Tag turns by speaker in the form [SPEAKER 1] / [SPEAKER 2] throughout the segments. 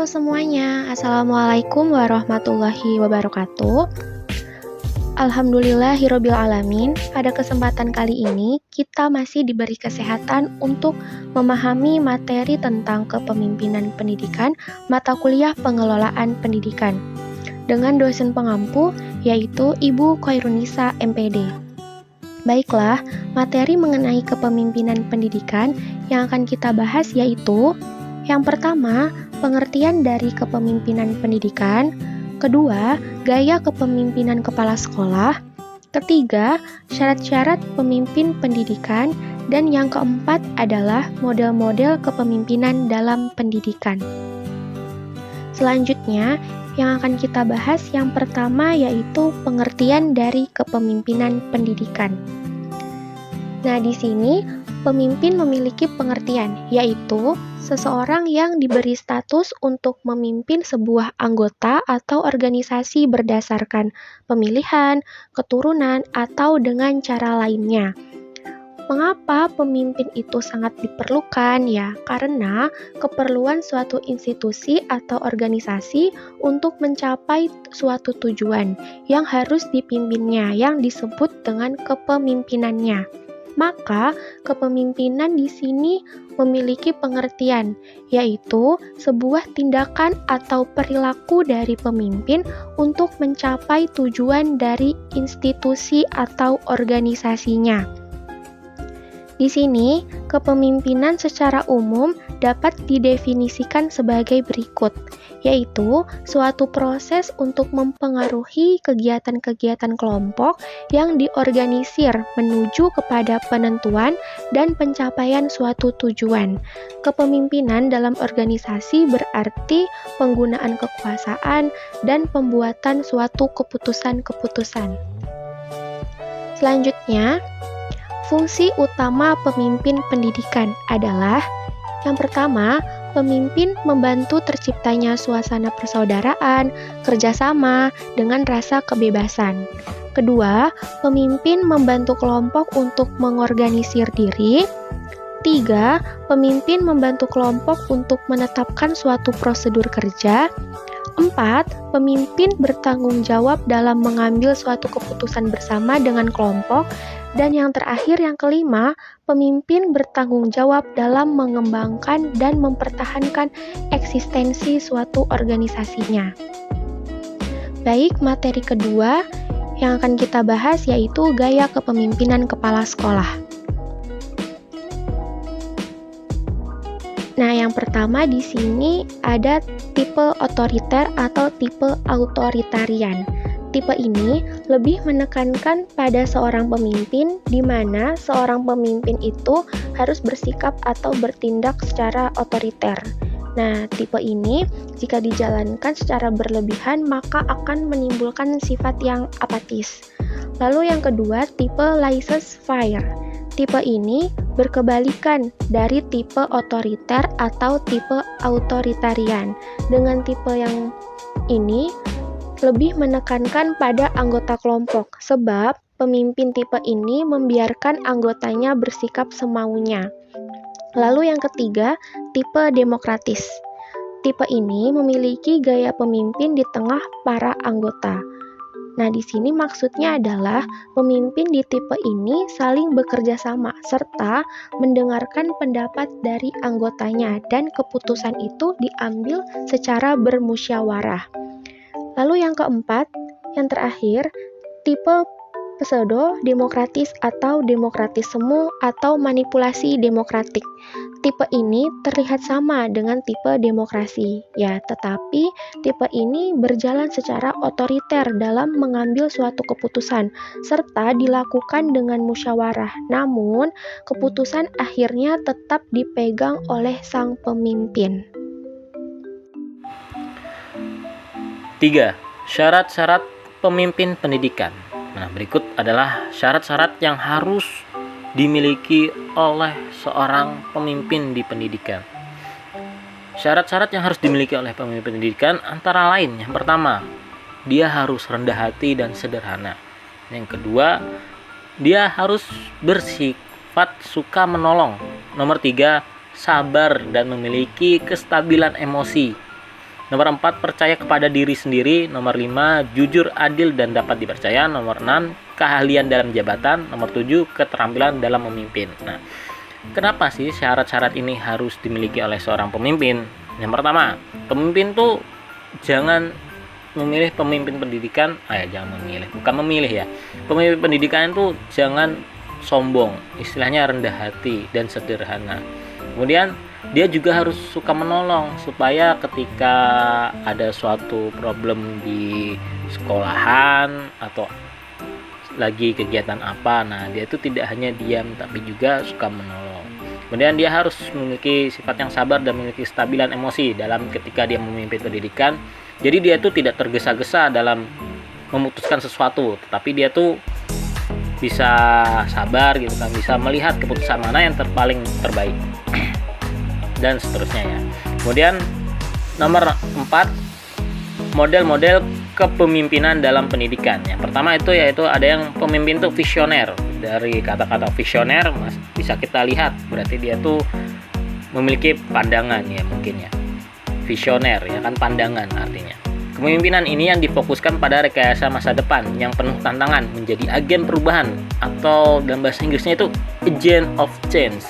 [SPEAKER 1] Halo semuanya, Assalamualaikum warahmatullahi wabarakatuh. Alhamdulillahirabbil alamin. Pada kesempatan kali ini, kita masih diberi kesehatan untuk memahami materi tentang kepemimpinan pendidikan, mata kuliah pengelolaan pendidikan, dengan dosen pengampu, yaitu Ibu Khairunisa MPD. Baiklah, materi mengenai kepemimpinan pendidikan yang akan kita bahas yaitu yang pertama, pengertian dari kepemimpinan pendidikan. Kedua, gaya kepemimpinan kepala sekolah. Ketiga, syarat-syarat pemimpin pendidikan. Dan yang keempat adalah model-model kepemimpinan dalam pendidikan. Selanjutnya, yang akan kita bahas yang pertama yaitu pengertian dari kepemimpinan pendidikan. Nah, di sini pemimpin memiliki pengertian, yaitu seseorang yang diberi status untuk memimpin sebuah anggota atau organisasi berdasarkan pemilihan, keturunan, atau dengan cara lainnya. Mengapa pemimpin itu sangat diperlukan? Ya, karena keperluan suatu institusi atau organisasi untuk mencapai suatu tujuan yang harus dipimpinnya, yang disebut dengan kepemimpinannya. Maka, kepemimpinan di sini memiliki pengertian, yaitu sebuah tindakan atau perilaku dari pemimpin untuk mencapai tujuan dari institusi atau organisasinya. Di sini, kepemimpinan secara umum dapat didefinisikan sebagai berikut, yaitu suatu proses untuk mempengaruhi kegiatan-kegiatan kelompok yang diorganisir menuju kepada penentuan dan pencapaian suatu tujuan. Kepemimpinan dalam organisasi berarti penggunaan kekuasaan dan pembuatan suatu keputusan-keputusan. Selanjutnya, fungsi utama pemimpin pendidikan adalah yang pertama, pemimpin membantu terciptanya suasana persaudaraan, kerjasama, dengan rasa kebebasan. Kedua, pemimpin membantu kelompok untuk mengorganisir diri. Tiga, pemimpin membantu kelompok untuk menetapkan suatu prosedur kerja. Empat, pemimpin bertanggung jawab dalam mengambil suatu keputusan bersama dengan kelompok. Dan yang terakhir, yang kelima, pemimpin bertanggung jawab dalam mengembangkan dan mempertahankan eksistensi suatu organisasinya. Baik, materi kedua yang akan kita bahas yaitu gaya kepemimpinan kepala sekolah. Nah, yang pertama di sini ada tipe otoriter atau tipe authoritarian. Tipe ini lebih menekankan pada seorang pemimpin, di mana seorang pemimpin itu harus bersikap atau bertindak secara otoriter. Nah, tipe ini jika dijalankan secara berlebihan maka akan menimbulkan sifat yang apatis. Lalu yang kedua, tipe laissez-faire. Tipe ini berkebalikan dari tipe otoriter atau tipe authoritarian. Dengan tipe yang ini lebih menekankan pada anggota kelompok, sebab pemimpin tipe ini membiarkan anggotanya bersikap semaunya. Lalu yang ketiga, tipe demokratis. Tipe ini memiliki gaya pemimpin di tengah para anggota. Nah, di sini maksudnya adalah pemimpin di tipe ini saling bekerja sama serta mendengarkan pendapat dari anggotanya dan keputusan itu diambil secara bermusyawarah. Lalu yang keempat, yang terakhir, tipe pseudo-demokratis atau demokratis semu atau manipulasi demokratik. Tipe ini terlihat sama dengan tipe demokrasi, ya, tetapi tipe ini berjalan secara otoriter dalam mengambil suatu keputusan, serta dilakukan dengan musyawarah. Namun, keputusan akhirnya tetap dipegang oleh sang pemimpin.
[SPEAKER 2] 3. Syarat-syarat pemimpin pendidikan. Nah, berikut adalah syarat-syarat yang harus dimiliki oleh seorang pemimpin di pendidikan. Syarat-syarat yang harus dimiliki oleh pemimpin pendidikan antara lain, yang pertama, dia harus rendah hati dan sederhana. Yang kedua, dia harus bersifat suka menolong. Nomor 3, sabar dan memiliki kestabilan emosi. Nomor 4, percaya kepada diri sendiri. Nomor 5, jujur, adil, dan dapat dipercaya. Nomor 6, keahlian dalam jabatan. Nomor 7, keterampilan dalam memimpin. Nah, kenapa sih syarat-syarat ini harus dimiliki oleh seorang pemimpin? Yang pertama, pemimpin tuh jangan memilih pemimpin pendidikan. Bukan memilih ya. Pemimpin pendidikan itu jangan sombong, istilahnya rendah hati dan sederhana. Kemudian dia juga harus suka menolong, supaya ketika ada suatu problem di sekolahan atau lagi kegiatan apa, nah dia itu tidak hanya diam tapi juga suka menolong. Kemudian dia harus memiliki sifat yang sabar dan memiliki kestabilan emosi dalam ketika dia memimpin pendidikan. Jadi dia itu tidak tergesa-gesa dalam memutuskan sesuatu, tetapi dia tuh bisa sabar gitu kan, bisa melihat keputusan mana yang paling terbaik dan seterusnya ya. Kemudian nomor 4, model-model kepemimpinan dalam pendidikan. Yang pertama itu yaitu ada yang pemimpin tuh visioner. Dari kata-kata visioner bisa kita lihat berarti dia tuh memiliki pandangan ya, mungkin ya. Visioner ya kan, pandangan artinya. Kepemimpinan ini yang difokuskan pada rekayasa masa depan yang penuh tantangan, menjadi agen perubahan, atau dalam bahasa Inggrisnya itu agent of change,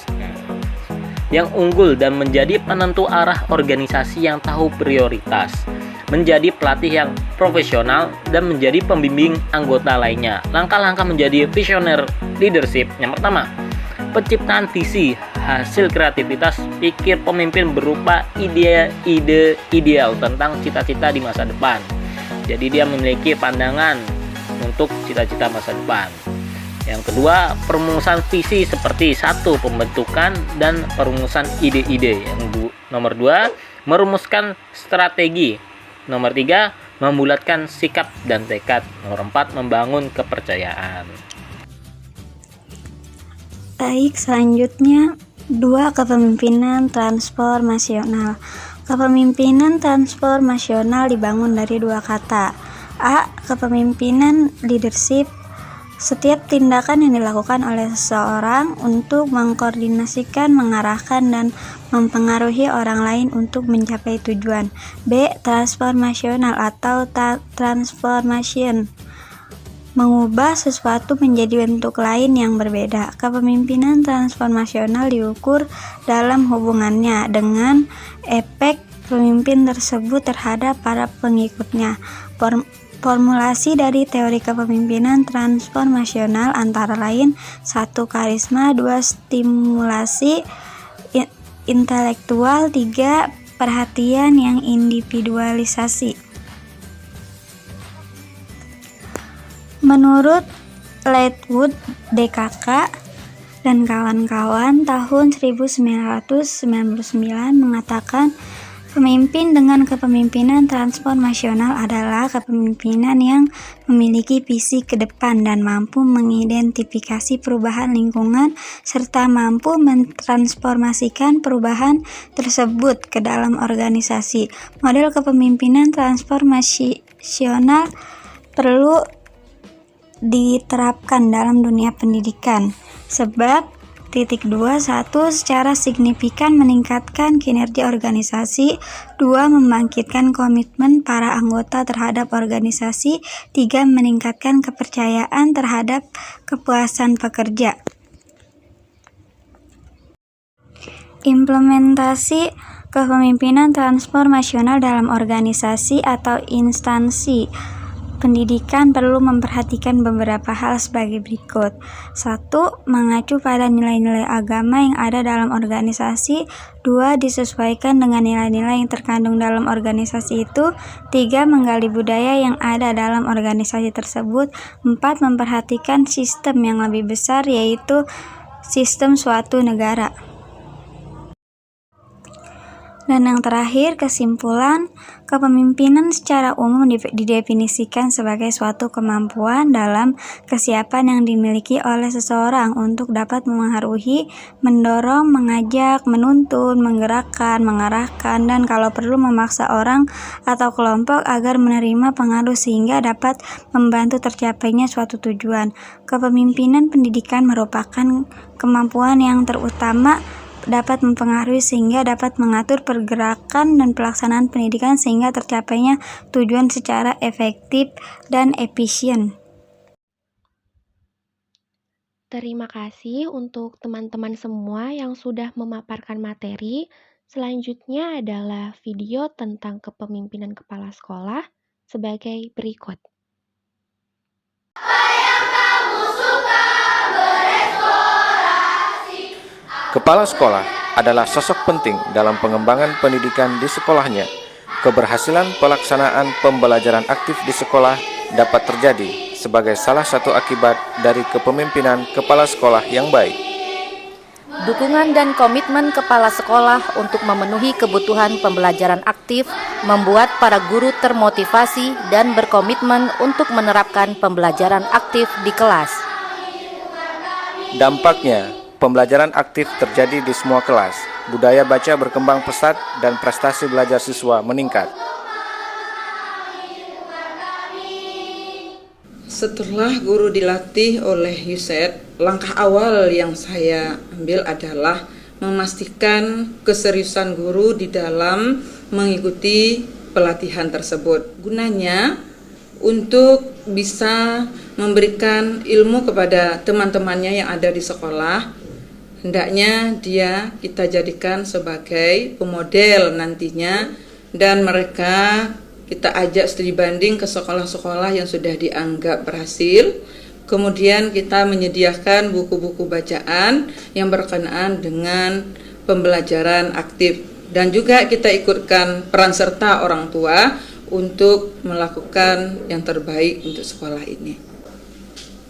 [SPEAKER 2] yang unggul dan menjadi penentu arah organisasi yang tahu prioritas, menjadi pelatih yang profesional, dan menjadi pembimbing anggota lainnya. Langkah-langkah menjadi visioner leadership. Yang pertama, penciptaan visi, hasil kreativitas pikir pemimpin berupa ide-ide ideal tentang cita-cita di masa depan. Jadi dia memiliki pandangan untuk cita-cita masa depan. Yang kedua, perumusan visi seperti 1, pembentukan dan perumusan ide-ide. Nomor 2, merumuskan strategi. Nomor 3, membulatkan sikap dan tekad. Nomor 4, membangun kepercayaan.
[SPEAKER 3] Baik, selanjutnya 2, kepemimpinan transformasional. Kepemimpinan transformasional dibangun dari 2 kata. A, kepemimpinan leadership. Setiap tindakan yang dilakukan oleh seseorang untuk mengkoordinasikan, mengarahkan, dan mempengaruhi orang lain untuk mencapai tujuan. B, transformasional atau transformation. Mengubah sesuatu menjadi bentuk lain yang berbeda. Kepemimpinan transformasional diukur dalam hubungannya dengan efek pemimpin tersebut terhadap para pengikutnya. Formulasi dari teori kepemimpinan transformasional antara lain: 1, karisma, 2, stimulasi intelektual, 3, perhatian yang individualisasi. Menurut Lightwood, DKK, dan kawan-kawan tahun 1999 mengatakan pemimpin dengan kepemimpinan transformasional adalah kepemimpinan yang memiliki visi ke depan dan mampu mengidentifikasi perubahan lingkungan serta mampu mentransformasikan perubahan tersebut ke dalam organisasi. Model kepemimpinan transformasional perlu diterapkan dalam dunia pendidikan. Sebab 2. 1. Secara signifikan meningkatkan kinerja organisasi. 2. Membangkitkan komitmen para anggota terhadap organisasi. 3. Meningkatkan kepercayaan terhadap kepuasan pekerja. Implementasi kepemimpinan transformasional dalam organisasi atau instansi pendidikan perlu memperhatikan beberapa hal sebagai berikut. 1. Mengacu pada nilai-nilai agama yang ada dalam organisasi. 2. Disesuaikan dengan nilai-nilai yang terkandung dalam organisasi itu. 3. Menggali budaya yang ada dalam organisasi tersebut. 4. Memperhatikan sistem yang lebih besar, yaitu sistem suatu negara. Dan yang terakhir, kesimpulan, kepemimpinan secara umum didefinisikan sebagai suatu kemampuan dalam kesiapan yang dimiliki oleh seseorang untuk dapat memengaruhi, mendorong, mengajak, menuntun, menggerakkan, mengarahkan, dan kalau perlu memaksa orang atau kelompok agar menerima pengaruh sehingga dapat membantu tercapainya suatu tujuan. Kepemimpinan pendidikan merupakan kemampuan yang terutama dapat mempengaruhi sehingga dapat mengatur pergerakan dan pelaksanaan pendidikan sehingga tercapainya tujuan secara efektif dan efisien.
[SPEAKER 1] Terima kasih untuk teman-teman semua yang sudah memaparkan materi. Selanjutnya adalah video tentang kepemimpinan kepala sekolah sebagai berikut.
[SPEAKER 4] Kepala sekolah adalah sosok penting dalam pengembangan pendidikan di sekolahnya. Keberhasilan pelaksanaan pembelajaran aktif di sekolah dapat terjadi sebagai salah satu akibat dari kepemimpinan kepala sekolah yang baik.
[SPEAKER 5] Dukungan dan komitmen kepala sekolah untuk memenuhi kebutuhan pembelajaran aktif membuat para guru termotivasi dan berkomitmen untuk menerapkan pembelajaran aktif di kelas.
[SPEAKER 4] Dampaknya, pembelajaran aktif terjadi di semua kelas. Budaya baca berkembang pesat dan prestasi belajar siswa meningkat.
[SPEAKER 6] Setelah guru dilatih oleh USAID, langkah awal yang saya ambil adalah memastikan keseriusan guru di dalam mengikuti pelatihan tersebut. Gunanya untuk bisa memberikan ilmu kepada teman-temannya yang ada di sekolah. Hendaknya kita jadikan sebagai pemodel nantinya, dan mereka kita ajak studi banding ke sekolah-sekolah yang sudah dianggap berhasil. Kemudian kita menyediakan buku-buku bacaan yang berkenaan dengan pembelajaran aktif. Dan juga kita ikutkan peran serta orang tua untuk melakukan yang terbaik untuk sekolah ini.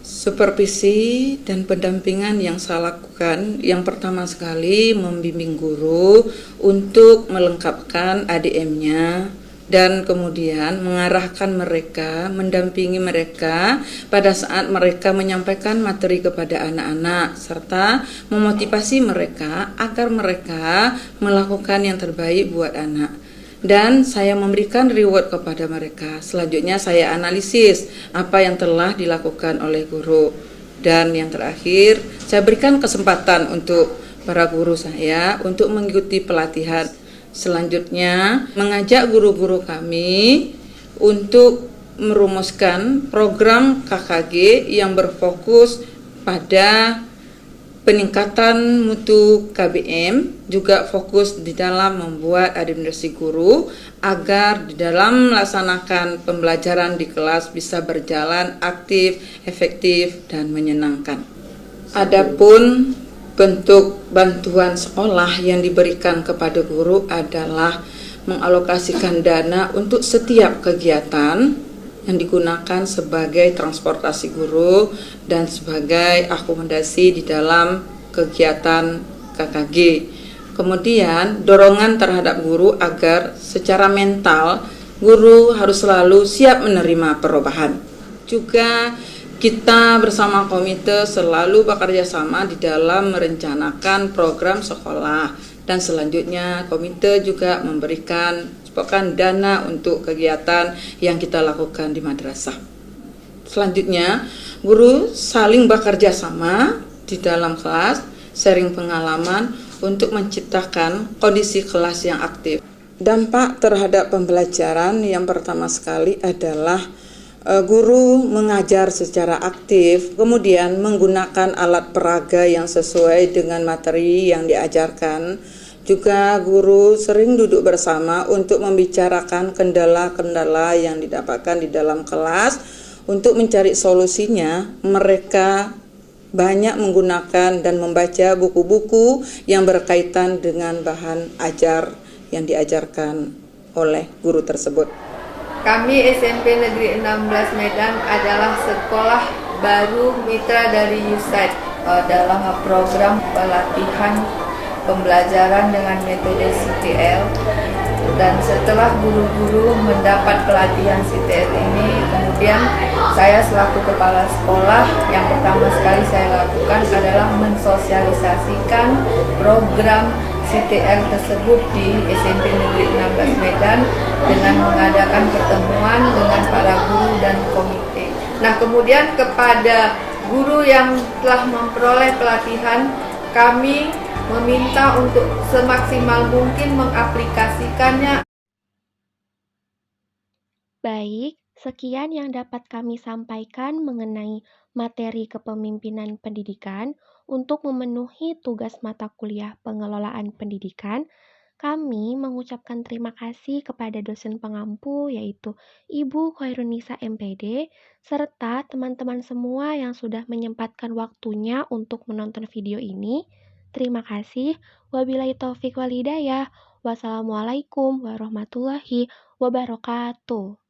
[SPEAKER 6] Supervisi dan pendampingan yang saya lakukan, yang pertama sekali membimbing guru untuk melengkapkan ADM-nya, dan kemudian mengarahkan mereka, mendampingi mereka pada saat mereka menyampaikan materi kepada anak-anak, serta memotivasi mereka agar mereka melakukan yang terbaik buat anak. Dan saya memberikan reward kepada mereka. Selanjutnya saya analisis apa yang telah dilakukan oleh guru. Dan yang terakhir, saya berikan kesempatan untuk para guru saya untuk mengikuti pelatihan. Selanjutnya, mengajak guru-guru kami untuk merumuskan program KKG yang berfokus pada peningkatan mutu KBM, juga fokus di dalam membuat administrasi guru agar di dalam melaksanakan pembelajaran di kelas bisa berjalan aktif, efektif, dan menyenangkan. Adapun bentuk bantuan sekolah yang diberikan kepada guru adalah mengalokasikan dana untuk setiap kegiatan yang digunakan sebagai transportasi guru dan sebagai akomodasi di dalam kegiatan KKG. Kemudian dorongan terhadap guru agar secara mental guru harus selalu siap menerima perubahan. Juga kita bersama komite selalu bekerja sama di dalam merencanakan program sekolah, dan selanjutnya komite juga memberikan dana untuk kegiatan yang kita lakukan di madrasah. Selanjutnya, guru saling bekerja sama di dalam kelas, sharing pengalaman untuk menciptakan kondisi kelas yang aktif. Dampak terhadap pembelajaran yang pertama sekali adalah guru mengajar secara aktif, kemudian menggunakan alat peraga yang sesuai dengan materi yang diajarkan. Juga guru sering duduk bersama untuk membicarakan kendala-kendala yang didapatkan di dalam kelas. Untuk mencari solusinya, mereka banyak menggunakan dan membaca buku-buku yang berkaitan dengan bahan ajar yang diajarkan oleh guru tersebut.
[SPEAKER 7] Kami SMP Negeri 16 Medan adalah sekolah baru mitra dari USAID dalam program pelatihan pembelajaran dengan metode CTL. Dan setelah guru-guru mendapat pelatihan CTL ini, kemudian saya selaku kepala sekolah yang pertama sekali saya lakukan adalah mensosialisasikan program CTL tersebut di SMP Negeri 16 Medan dengan mengadakan pertemuan dengan para guru dan komite. Nah, kemudian kepada guru yang telah memperoleh pelatihan, kami meminta untuk semaksimal mungkin mengaplikasikannya.
[SPEAKER 1] Baik, sekian yang dapat kami sampaikan mengenai materi kepemimpinan pendidikan untuk memenuhi tugas mata kuliah pengelolaan pendidikan. Kami mengucapkan terima kasih kepada dosen pengampu yaitu Ibu Khairunisa MPD serta teman-teman semua yang sudah menyempatkan waktunya untuk menonton video ini. Terima kasih. Wabillahi taufik wal hidayah. Wassalamualaikum warahmatullahi wabarakatuh.